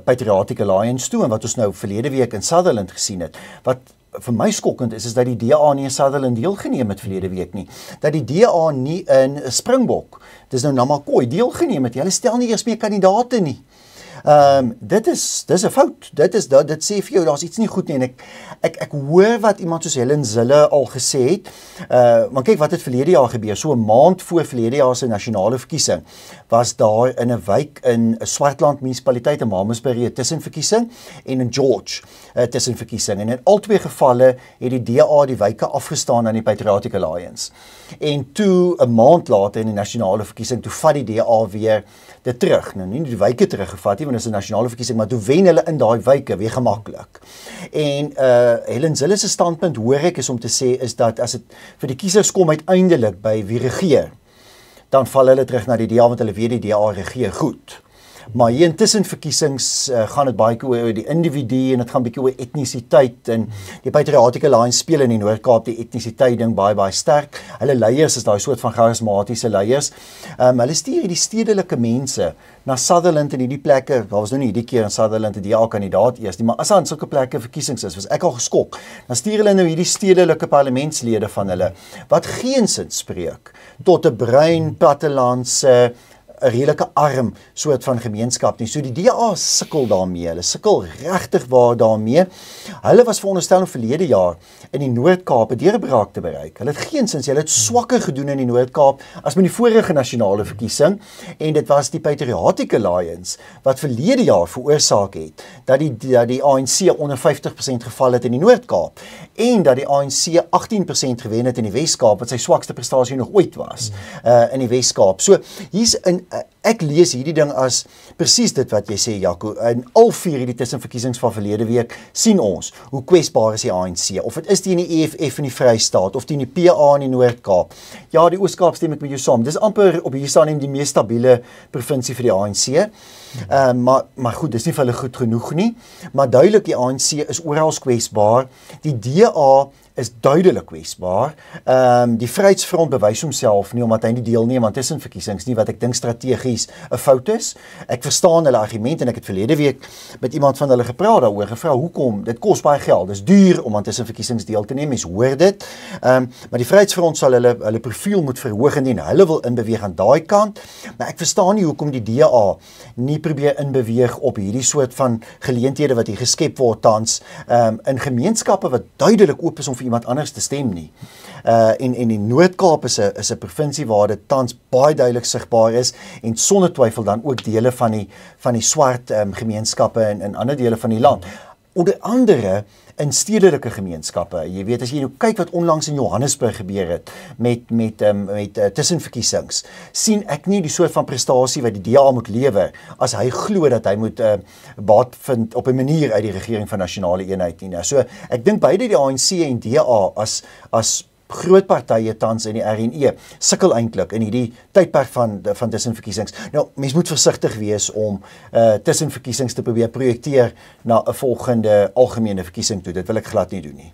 Patriotic Alliance toe en wat ons nou verlede week in Sutherland gesien het. Wat vir my skokkend is dat die DA nie in Sutherland deelgeneem het verlede week nie. Dat die DA nie in Springbok, dis nou Namakwa, deelgeneem het. Hulle stel nie eers meer kandidaate nie. Dit is 'n fout. Dit sê vir jou daar's iets nie goed nie en ek hoor wat iemand soos Helen Zille al gesê het. Maar kyk wat het verlede jaar gebeur. So 'n maand voor verlede jaar se nasionale verkiesing was daar in 'n wijk in 'n Swartland munisipaliteit in Mamasbury 'n tussenverkiesing en in George 'n tussenverkiesing en in albei gevalle het die DA die wyke afgestaan aan die Patriotic Alliance. En toe 'n maand later in die nasionale verkiesing toe vat die DA weer dit terug. Nou nie die wyke teruggevat nie want dit is 'n nasionale verkiesing, maar toe wen hulle in daai wyke weer gemaklik. En Helen Zille se standpunt hoor ek is om te sê is dat as dit vir die kiesers kom uiteindelik by wie regeer, dan val hulle terug na die DA want hulle weet die DA regeer goed. Maar hier intussen verkiesings gaan dit baie oor die individu en dit gaan bietjie oor etnisiteit en die Patriotic Alliance speel in die Noord-Kaap die etnisiteit ding baie sterk. Hulle leiers is daai soort van charismatiese leiers. Hulle stuur hierdie stedelike mense na Sutherland en hierdie plekke. Daar was nou nie hierdie keer in Sutherland 'n DA-kandidaat eers nie, maar as daar in sulke plekke verkiesings is, was ek al geskok. Dan stuur hulle nou hierdie stedelike parlementslede van hulle wat geen sin spreek tot 'n bruin plattelandse 'n redelike arm soort van gemeenskap nie. So die DA sukkel daarmee. Hulle sukkel regtig waar daarmee. Hulle was veronderstel om verlede jaar in die Noord-Kaap 'n deurbraak te bereik. Hulle het geensins, hulle het swakker gedoen in die Noord-Kaap as met die vorige nasionale verkiesing en dit was die Patriotic Alliance wat verlede jaar veroorsaak het dat die ANC onder 50% geval het in die Noord-Kaap en dat die ANC 18% gewen het in die Wes-Kaap wat sy swakste prestasie nog ooit was in die Wes-Kaap. So hier's ek lees hierdie ding as presies dit wat jy sê, Jaco. In al vier hierdie tussenverkiesings van verlede week sien ons hoe kwesbaar is die ANC. Of dit is teen die EFF in die Vrystaat of teen die PA in die Noord-Kaap. Ja, die Oos-Kaap stem ek met jou saam. Dis amper op hier staan die mees stabiele provinsie vir die ANC. Maar goed, dis nie vir hulle goed genoeg nie. Maar duidelik die ANC is oral kwesbaar. Die DA is duidelik kwesbaar. Die Vryheidsfront bewys homself nie omdat hy nie deelneem aan tussenverkiesings nie wat ek dink strategies 'n fout is. Ek verstaan hulle argument en ek het verlede week met iemand van hulle gepraat daaroor, gevra hoekom dit kos baie geld. Dis duur om aan tussenverkiesings deel te neem. Mens hoor dit. Maar die Vryheidsfront sal hulle profiel moet verhoog en hulle wil inbeweeg aan daai kant. Maar ek verstaan nie hoekom die DA nie probeer inbeweeg op hierdie soort van geleenthede wat hier geskep word tans in gemeenskappe wat duidelik oop is om vir iemand anders te stem nie. En die Noord-Kaap is 'n provinsie waar dit tans baie duidelik sigbaar is en sonder twyfel dan ook dele van die swart gemeenskappe in ander dele van die land. onder andere in stedelike gemeenskappe. Jy weet, as jy nou kyk wat onlangs in Johannesburg gebeur het met tussenverkiesings, sien ek nie die soort van prestasie wat die DA moet lewer as hy glo dat hy moet baat vind op 'n manier uit die regering van nasionale eenheid nie. So ek dink beide die ANC en DA as groot partye tans in die RNE sukkel eintlik in hierdie tydperk van tussenverkiesings. Nou, mens moet versigtig wees om tussenverkiesings te probeer projekteer na 'n volgende algemene verkiesing toe. Dit wil ek glad nie doen nie.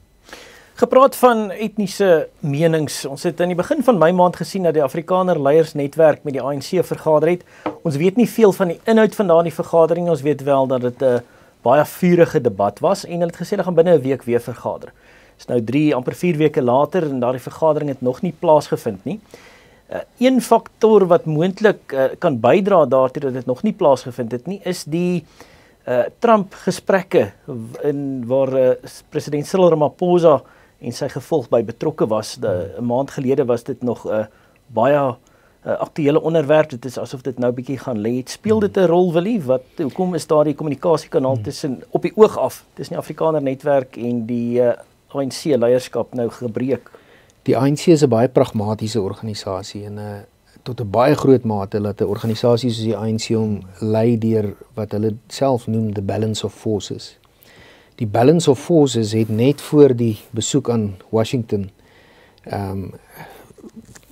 Gepraat van etniese menings, ons het aan die begin van Mei maand gesien dat die Afrikaner Leiersnetwerk met die ANC vergader het. Ons weet nie veel van die inhoud van daardie vergadering, ons weet wel dat dit 'n baie vurige debat was en hulle het gesê hulle gaan binne 'n week weer vergader. Is nou 3, amper 4 weke later en daardie vergadering het nog nie plaasgevind nie. Een faktor wat moontlik kan bydra daartoe dat dit nog nie plaasgevind het nie, is die Trump gesprekke waar president Cyril Ramaphosa en sy gevolg by betrokke was. 'n maand gelede was dit nog 'n baie aktuele onderwerp. Dit is asof dit nou bietjie gaan lê. Speel dit 'n rol, Willie? Hoekom is daar die kommunikasiekanaal tussen op die oog af tussen die Afrikaner Netwerk en die ANC leierskap nou gebreek? Die ANC is 'n baie pragmatiese organisasie en tot 'n baie groot mate laat 'n organisasie soos die ANC hom lei deur wat hulle self noem the balance of forces. Die balance of forces het net voor die besoek aan Washington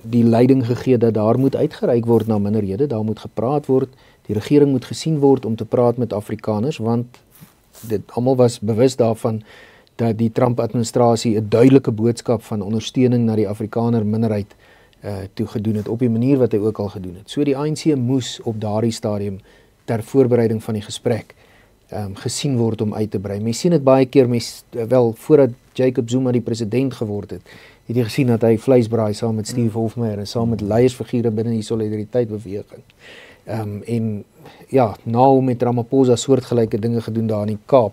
die leiding gegee dat daar moet uitgereik word na minderhede, daar moet gepraat word, die regering moet gesien word om te praat met Afrikaners, want dit almal was bewus daarvan dat die Trump-administrasie 'n duidelike boodskap van ondersteuning na die Afrikaner minderheid toe gedoen het, op die manier wat hy ook al gedoen het. So die ANC moes op daardie stadium ter voorbereiding van die gesprek gesien word om uit te brei. Mens sien dit baie keer, wel voordat Jacob Zuma die president geword het jy gesien dat hy vleisbraai saam met Steve Hofmeyr en saam met leiersfigure binne die Solidariteit beweging. En ja, nou met Ramaphosa soortgelyke dinge gedoen daar in die Kaap,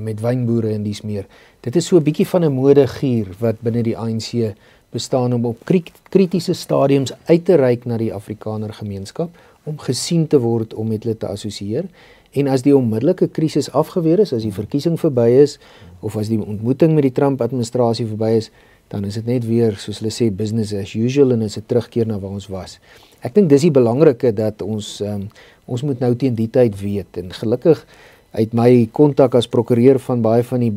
met wynboere en dies meer. Dit is so 'n bietjie van 'n modegier wat binne die ANC bestaan om op kritiese stadiums uit te reik na die Afrikaner gemeenskap, om gesien te word om met hulle te assosieer. En as die onmiddellike krisis afgeweer is, as die verkiesing verby is, of as die ontmoeting met die Trump-administrasie verby is, dan is dit net weer, soos hulle sê, business as usual en is dit terugkeer na waar ons was. Ek dink dis die belangrike dat ons moet nou teen die tyd weet. En gelukkig uit my kontak as prokureur van baie van die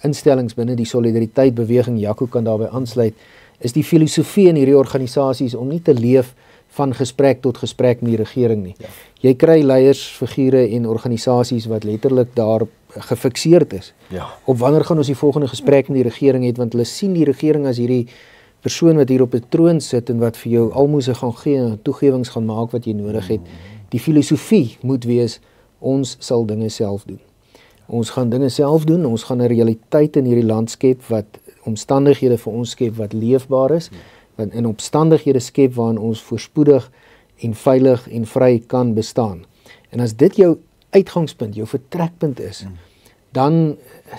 instellings binne die Solidariteit beweging, Jaco kan daarbey aansluit, is die filosofie in hierdie organisasies om nie te leef van gesprek tot gesprek met die regering nie. Ja. Jy kry leiersfigure en organisasies wat letterlik daar gefikseerd is. Ja. Op wanneer gaan ons die volgende gesprek met die regering het, want hulle sien die regering as hierdie persoon wat hier op 'n troon sit en wat vir jou almoses gaan gee en toegewings gaan maak wat jy nodig het. Die filosofie moet wees, ons sal dinge self doen. Ons gaan dinge self doen, ons gaan 'n realiteit in hierdie land skep wat omstandighede vir ons skep wat leefbaar is, wat in omstandighede skep waarin ons voorspoedig en veilig en vry kan bestaan. En as dit jou uitgangspunt, jou vertrekpunt is, dan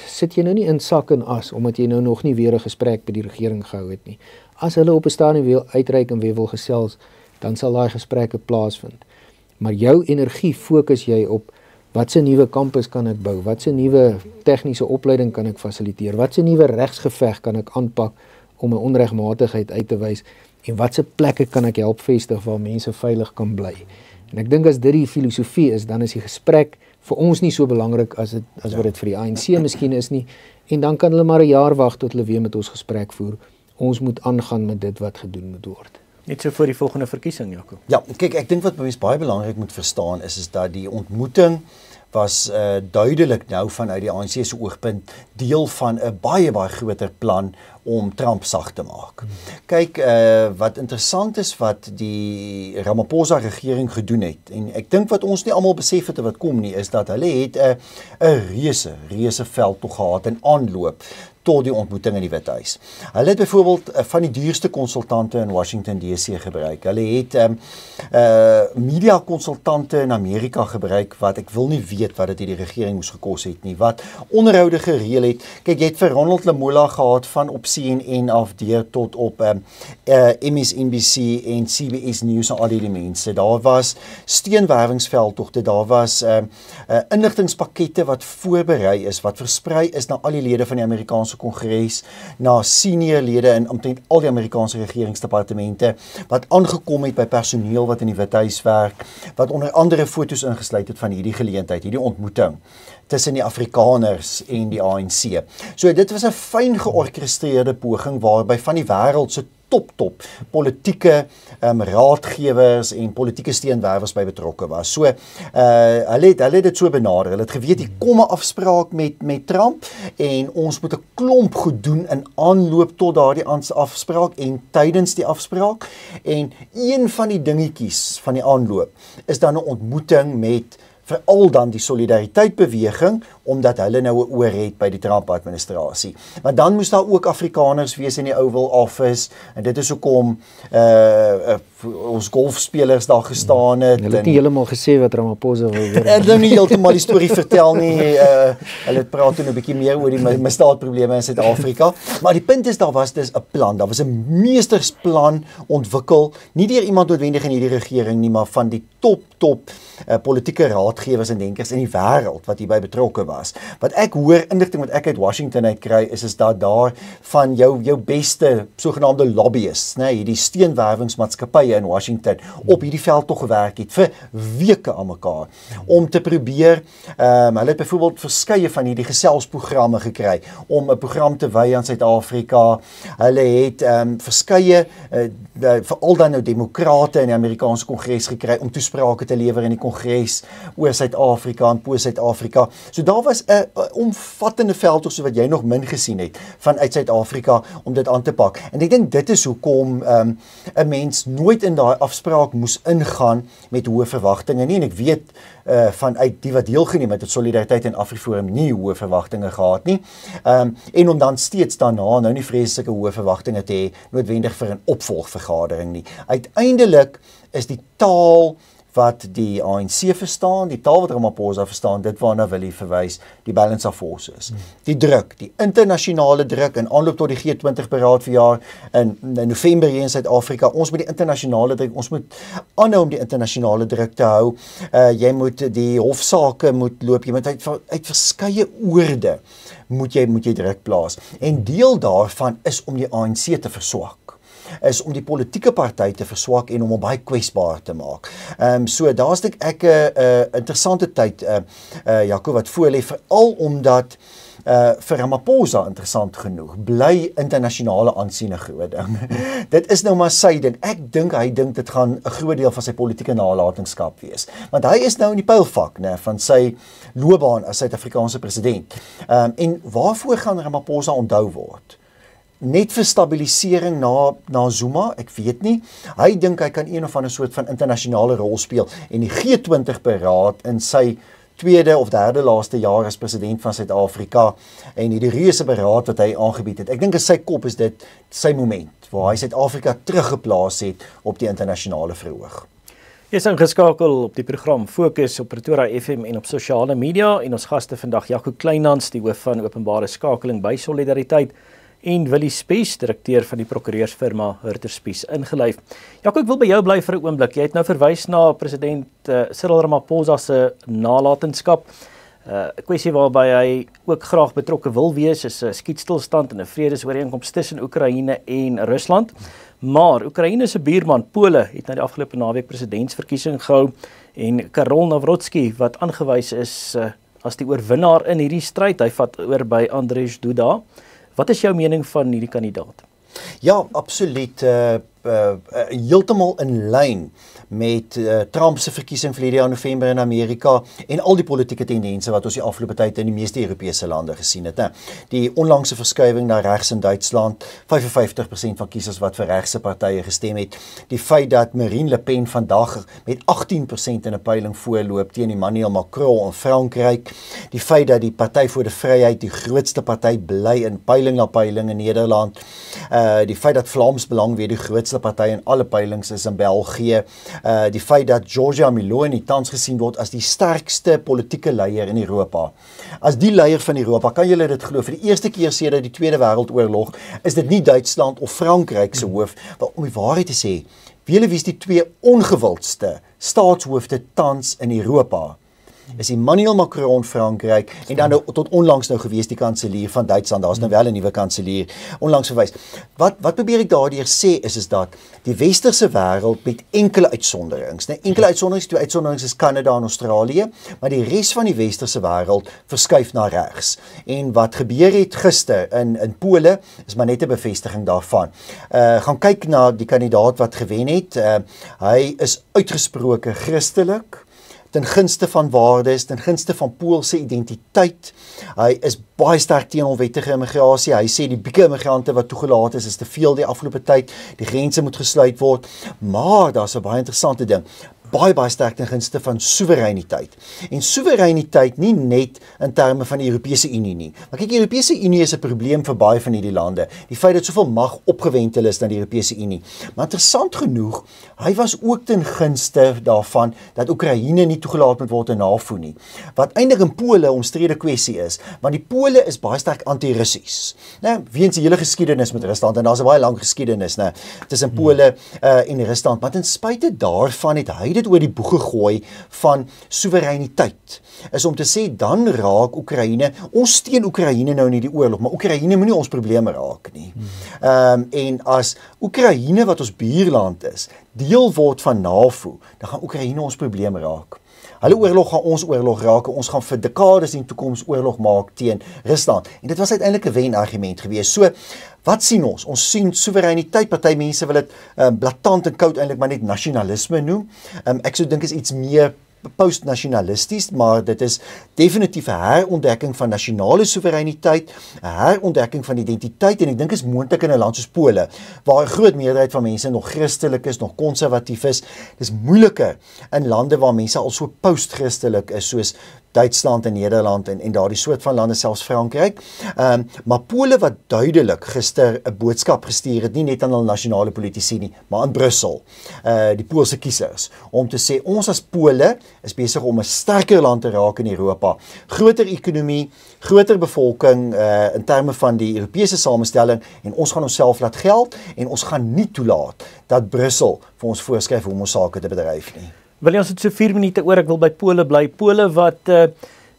sit jy nou nie in sak en as, omdat jy nou nog nie weer 'n gesprek by die regering gehou het nie. As hulle op 'n stadium wil uitreik en weer wil gesels, dan sal daai gesprekke plaasvind. Maar jou energie fokus jy op watse nuwe kampus kan ek bou, watse nuwe tegniese opleiding kan ek fasiliteer, watse nuwe regsgeveg kan ek aanpak om 'n onregmatigheid uit te wys en watse plekke kan ek help vestig waar mense veilig kan bly. En ek dink as dit die filosofie is, dan is die gesprek vir ons nie so belangrik as wat dit vir die ANC miskien is nie, en dan kan hulle maar 'n jaar wag tot hulle weer met ons gesprek voer. Ons moet aangaan met dit wat gedoen moet word. Net so voor die volgende verkiesing, Jaco. Ja, kyk, ek dink wat mense baie belangrik moet verstaan is dat die ontmoeting was duidelik nou vanuit die ANC se oogpunt deel van 'n baie groter plan om Trump sag te maak. Kyk, wat interessant is wat die Ramaphosa regering gedoen het, en ek dink wat ons nie almal besef het wat kom nie, is dat hulle het 'n reuse veldtog gehad in aanloop tot die ontmoeting in die Withuis. Hulle het byvoorbeeld van die duurste konsultante in Washington DC gebruik. Hulle het media konsultante in Amerika gebruik wat ek wil nie weet weet wat dit die regering moes gekos het nie, wat onderhoude gereël het. Kyk, jy het vir Ronald Lamola gehad van op CNN af deur tot op MSNBC en CBS News en al die mense. Daar was steenwerwingsveldtogte, daar was inligtingspakkette wat voorberei is, wat versprei is na al die lede van die Amerikaanse Kongres, na senior lede in omtrent al die Amerikaanse regeringsdepartemente, wat aangekom het by personeel wat in die Withuis werk, wat onder andere foto's ingesluit het van hierdie geleentheid, hierdie ontmoeting tussen die Afrikaners en die ANC. So dit was 'n fyn georkestreerde poging waarby van die wêreld se top politieke raadgewers en politieke steenwerwers by betrokke was. So hulle het dit so benader. Hulle het geweet hier kom 'n afspraak met Trump en ons moet 'n klomp goed doen in aanloop tot daardie afspraak en tydens die afspraak. En een van die dingetjies van die aanloop is dan 'n ontmoeting met veral dan die solidariteitbeweging, omdat hulle nou 'n oor het by die Trump-administrasie. Maar dan moes daar ook Afrikaners wees in die Oval Office, en dit is hoekom ons golfspelers daar gestaan het. Hulle het nie heeltemal gesê wat Ramaphosa wil hoor. Hulle nou nie heeltemal die storie vertel nie. Hulle praat toe 'n bietjie meer oor die misdaadprobleme in Suid-Afrika. Maar die punt is, daar was dus 'n plan. Daar was 'n meestersplan ontwikkel, nie deur iemand noodwendig in hierdie regering nie, maar van die top politieke raadgewers en denkers in die wêreld wat hierby betrokke was. Wat ek hoor, inligting wat ek uit Washington uit kry, is dat daar van jou beste sogenaamde lobbyists, hierdie steenwerwingsmaatskappye in Washington op hierdie veld tog gewerk het vir weke aan mekaar om te probeer, hulle het byvoorbeeld verskeie van hierdie geselsprogramme gekry om 'n program te wy aan Suid-Afrika. Hulle het verskeie veral dan nou demokrate in die Amerikaanse Kongres gekry om toesprake te lewer in die Kongres oor Suid-Afrika en Suid-Afrika. So daar was 'n omvattende veldtog so wat jy nog min gesien het vanuit Suid-Afrika om dit aan te pak. En ek dink dit is hoekom 'n mens nooit in daai afspraak moes ingaan met hoë verwagtinge nie. En ek weet vanuit die wat deelgeneem het Solidariteit en AfriForum nie hoë verwagtinge gehad nie. En om dan steeds daarna nou nie vreeslike hoë verwagtinge te hê noodwendig vir 'n opvolgvergadering nie. Uiteindelik is die taal wat die ANC verstaan, die taal wat Ramaphosa verstaan, dit waarna wil hy verwys, die balance of forces. Die druk, die internasionale druk in aanloop tot die G20 beraad verjaar in November hier in Suid-Afrika. Ons moet die internasionale druk, ons moet aanhou om die internasionale druk te hou. Jy moet die hofsaake moet loop, jy moet uit verskeie oorde moet jy druk plaas. En deel daarvan is om die ANC te verswak, is om die politieke party te verswak en om hom baie kwesbaar te maak. So daar's ek 'n interessante tyd, Jaco, wat voorlê, veral omdat vir Ramaphosa interessant genoeg bly internasionale aansien 'n groot ding. Dit is nou maar sy ding. Ek dink hy dink dit gaan 'n groot deel van sy politieke nalatenskap wees. Want hy is nou in die pylvak, van sy loopbaan as Suid-Afrikaanse president. En waarvoor gaan Ramaphosa onthou word? Net vir stabilisering na Zuma, ek weet nie. Hy dink hy kan een of ander soort van internasionale rol speel en die G20 beraad in sy tweede of derde laaste jaar as president van Suid-Afrika en die reuse beraad wat hy aangebied het. Ek dink in sy kop is dit sy moment waar hy Suid-Afrika teruggeplaas het op die internasionale verhoog. Jy is ingeskakel op die program Fokus op Pretoria FM en op sosiale media en ons gaste vandag Jaco Kleinhans, die hoof van openbare skakeling by Solidariteit, en Willie Spies, direkteur van die prokureursfirma Hurter Spies, ingelyf. Jaco, ek wil by jou bly vir 'n oomblik. Jy het nou verwys na president Cyril Ramaphosa se nalatenskap. 'n Kwessie waarby hy ook graag betrokke wil wees is 'n skietstilstand en 'n vredesooreenkoms tussen Oekraïne en Rusland. Maar Oekraïne se buurman Pole het na die afgelope naweek presidentsverkiesing gehou en Karol Nawrocki, wat aangewys is as die oorwinnaar in hierdie stryd, hy vat oor by Andrzej Duda. Wat is jou mening van hierdie kandidaat? Ja, absoluut. Heeltemal in lyn met Trump se verkiesing verlede jaar November in Amerika en al die politieke tendense wat ons die afgelope tyd in die meeste Europese lande gesien het. Die onlangse verskuiwing na regs in Duitsland, 55% van kiesers wat vir regse partye gestem het. Die feit dat Marine Le Pen vandag met 18% in 'n peiling voorloop teen Emmanuel Macron in Frankryk. Die feit dat die Party vir die Vryheid die grootste party bly in peiling na peiling in Nederland. Die feit dat Vlaams Belang weer die grootste grootste party in alle peilings is in België. Die feit dat Giorgia Meloni tans gesien word as die sterkste politieke leier in Europa. As die leier van Europa, kan julle dit glo, vir die eerste keer sedert die Tweede Wêreldoorlog is dit nie Duitsland of Frankryk se hoof, maar om die waarheid te sê, wie is die twee ongewildste staatshoofde tans in Europa? Is Emmanuel Macron Frankryk en dan nou, tot onlangs nou gewees die kanselier van Duitsland, daar is nou wel 'n nuwe kanselier onlangs verwys. Wat probeer ek daardeur sê is dat die westerse wêreld met enkele uitsonderings, enkele uitsonderings, twee uitsonderings is Kanada en Australië, maar die res van die westerse wêreld verskuif na regs. En wat gebeur het gister in Pole is maar net 'n bevestiging daarvan. Gaan kyk na die kandidaat wat gewen het. Hy is uitgesproke Christelik, ten gunste van waardes, ten gunste van Poolse identiteit. Hy is baie sterk teen onwettige immigrasie. Hy sê die bieke immigrante wat toegelaat is te veel die afgelope tyd. Die grense moet gesluit word. Maar daar's 'n baie interessante ding. Baie sterk ten gunste van soewereiniteit. En soewereiniteit nie net in terme van die Europese Unie nie. Maar kyk, die Europese Unie is 'n probleem vir baie van hierdie lande. Die feit dat soveel mag opgewentel is na die Europese Unie. Maar interessant genoeg, hy was ook ten gunste daarvan dat Oekraïne nie toegelaat moet word in NAVO nie. Wat eintlik in Pole 'n omstrede kwessie is, want die Pole is baie sterk anti-Russies. Weens die hele geskiedenis met Rusland, en daar's 'n baie lang geskiedenis tussen Pole en Rusland, maar ten spyte daarvan het hy oor die boeg gegooi van soewereiniteit, is om te sê, dan raak Oekraïne, ons steun Oekraïne nou in die oorlog, maar Oekraïne moenie ons probleme raak nie. En as Oekraïne, wat ons buurland is, deel word van NAVO, dan gaan Oekraïne ons probleme raak. Hulle oorlog gaan ons oorlog raak, ons gaan vir dekades in die toekoms oorlog maak teen Rusland. En dit was uiteindelik 'n wenargument geweest. So, wat sien ons? Ons sien soewereiniteit, party mense wil dit blaatant en koud eintlik maar net nasionalisme noem. Ek sou dink is iets meer post-nasionalisties, maar dit is definitief 'n herontdekking van nasionale soewereiniteit, 'n herontdekking van identiteit, en ek dink is moontlik in 'n land soos Pole, waar 'n groot meerderheid van mense nog Christelik is, nog konservatief is. Dis moeiliker in lande waar mense al so post-Christelik is, soos Duitsland en Nederland en daardie soort van lande, selfs Frankryk. Maar Pole wat duidelik gister 'n boodskap gestuur het, nie net aan hul nasionale politici nie, maar aan Brussel, die Poolse kiesers, om te sê, ons as Pole is besig om 'n sterker land te raak in Europa. Groter ekonomie, groter bevolking in terme van die Europese samestelling, en ons gaan onsself laat geld, en ons gaan nie toelaat dat Brussel vir ons voorskryf hoe om ons sake te bedryf nie. Wil jy ons het so 4 minute oor, ek wil by Pole bly. Pole wat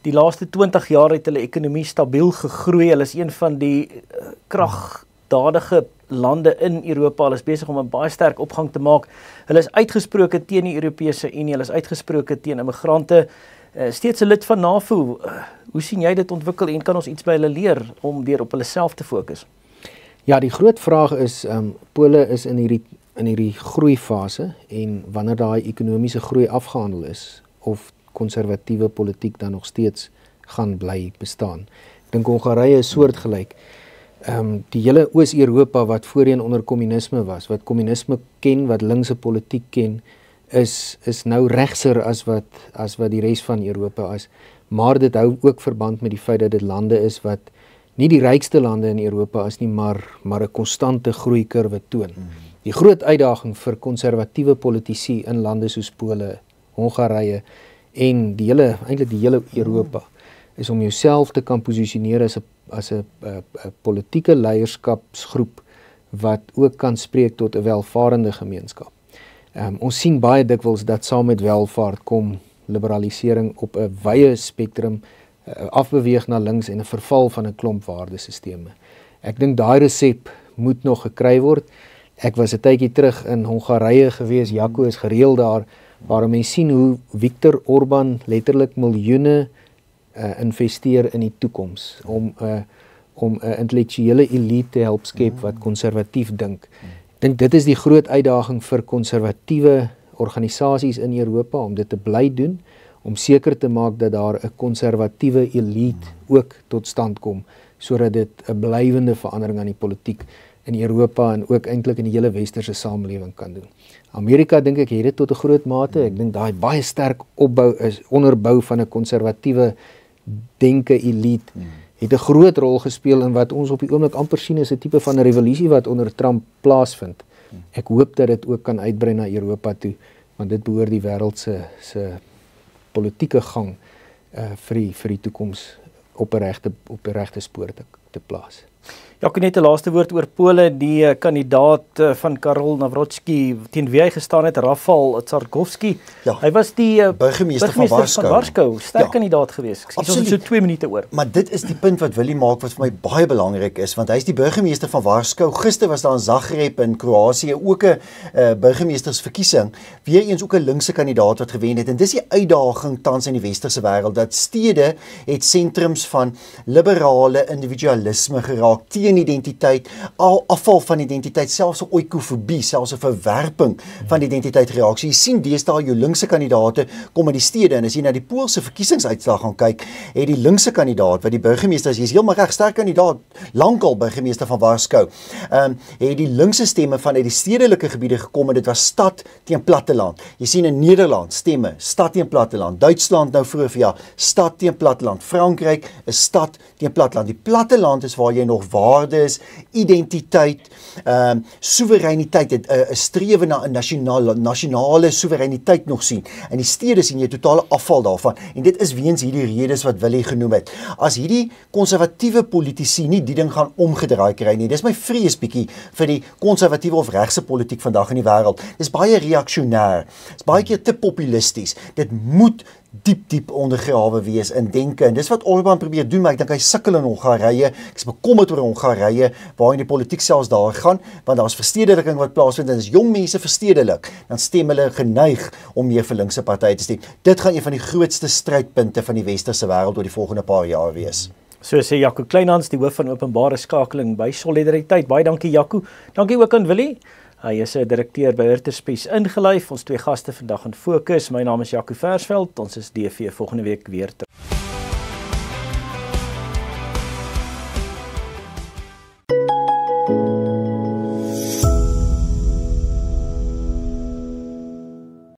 die laaste 20 jaar het hulle ekonomie stabiel gegroei. Hulle is een van die kragdadige lande in Europa. Hulle is besig om 'n baie sterk opgang te maak. Hulle is uitgesproke teen die Europese Unie, hulle is uitgesproke teen immigrante, steeds 'n lid van NAVO. Hoe sien jy dit ontwikkel en kan ons iets by hulle leer om deur op hulle self te fokus? Ja, die groot vraag is, Pole is in hierdie groeifase, en wanneer daai ekonomiese groei afgehandel is, of konservatiewe politiek dan nog steeds gaan bly bestaan. Ek dink Hongarye is soortgelyk. Die hele Oos-Europa wat voorheen onder kommunisme was, wat kommunisme ken, wat linkse politiek ken, is nou regser as wat die res van Europa is. Maar dit hou ook verband met die feit dat dit lande is wat nie die rykste lande in Europa is nie, maar 'n konstante groeikurwe toon. Die groot uitdaging vir konservatiewe politici in lande soos Pole, Hongarye en eintlik die hele Europa, is om jouself te kan posisioneer as 'n politieke leierskapsgroep wat ook kan spreek tot 'n welvarende gemeenskap. Ons sien baie dikwels dat saam met welvaart kom liberalisering op 'n wye spektrum, afbeweeg na links en 'n verval van 'n klomp waardesisteme. Ek dink daai resep moet nog gekry word. Ek was 'n tydjie terug in Hongarye gewees, Jaco is gereeld daar, waar mense sien hoe Viktor Orban letterlik miljoene investeer in die toekoms, om 'n intellektuele elite te help skep wat konservatief dink. Ek dink dit is die groot uitdaging vir konservatiewe organisasies in Europa, om dit te bly doen, om seker te maak dat daar 'n konservatiewe elite ook tot stand kom, sodat dit 'n blywende verandering aan die politiek in Europa en ook eintlik in die hele westerse samelewing kan doen. Amerika dink ek het dit tot 'n groot mate. Ek dink daai baie sterk onderbou van 'n konservatiewe denke elite het 'n groot rol gespeel in wat ons op die oomblik amper sien as 'n tipe van 'n revolusie wat onder Trump plaasvind. Ek hoop dat dit ook kan uitbrei na Europa toe, want dit behoort die wêreld se politieke gang vir die toekoms op 'n regte spoor te plaas. Jaco, net 'n laaste woord oor Pole, die kandidaat van Karol Nawrocki teen wie hy gestaan het, Rafał Trzaskowski. Ja, hy was die burgemeester van Warskau. Sterk kandidaat geweest. Ek sien ons so 2 minute oor. Maar dit is die punt wat Willie maak wat vir my baie belangrik is, want hy is die burgemeester van Warskau. Gister was daar in Zagreb in Kroasie ook 'n burgemeestersverkiesing, weer eens ook 'n linkse kandidaat wat gewen het. En dis die uitdaging tans in die westerse wêreld, dat stede het sentrums van liberale individualisme geraak, teen identiteit, afval van identiteit, selfs 'n oikofobie, selfs 'n verwerping van identiteit reaksie. Jy sien deesdae jou linkse kandidaate kom in die stede, en as jy na die Poolse verkiesingsuitslag gaan kyk, het die linkse kandidaat wat die burgemeester is, hy is heeltemal reg sterk kandidaat, lankal burgemeester van Warskau, het die linkse stemme vanuit die stedelike gebiede gekom, en dit was stad teen platteland. Jy sien in Nederland stemme, stad teen platteland, Duitsland nou vroeër ja, stad teen platteland, Frankryk is stad teen platteland. Die platteland is waar jy nog waardes, identiteit, soewereiniteit, 'n strewe na 'n nasionale soewereiniteit nog sien. In die stede sien jy totale afval daarvan, en dit is weens hierdie redes wat Willie genoem het. As hierdie konservatiewe politici nie die ding gaan omgedraai kry nie, dis my vrees bietjie vir die konservatiewe of regse politiek vandag in die wêreld. Dis baie reaksionêr, dis baie keer te populisties. Dit moet diep ondergrawe wees in denke, en dis wat Orbán probeer doen, maar ek dink hy sukkel in Hongarije. Ek is bekommerd oor Hongarije, waarin die politiek selfs daar gaan, want daar is verstedeliking wat plaasvind, en as jong mense verstedelik, dan stem hulle geneig om meer vir linkse partye te stem. Dit gaan een van die grootste strydpunte van die westerse wêreld oor die volgende paar jaar wees. So sê Jaco Kleinhans, die hoof van openbare skakeling by Solidariteit. Baie dankie Jaco. Dankie ook aan Willie. Hy is 'n direkteur by Hirterspies ingelyf. Ons twee gaste vandag in fokus. My naam is Jaco Versveld. Ons is DV volgende week weer terug.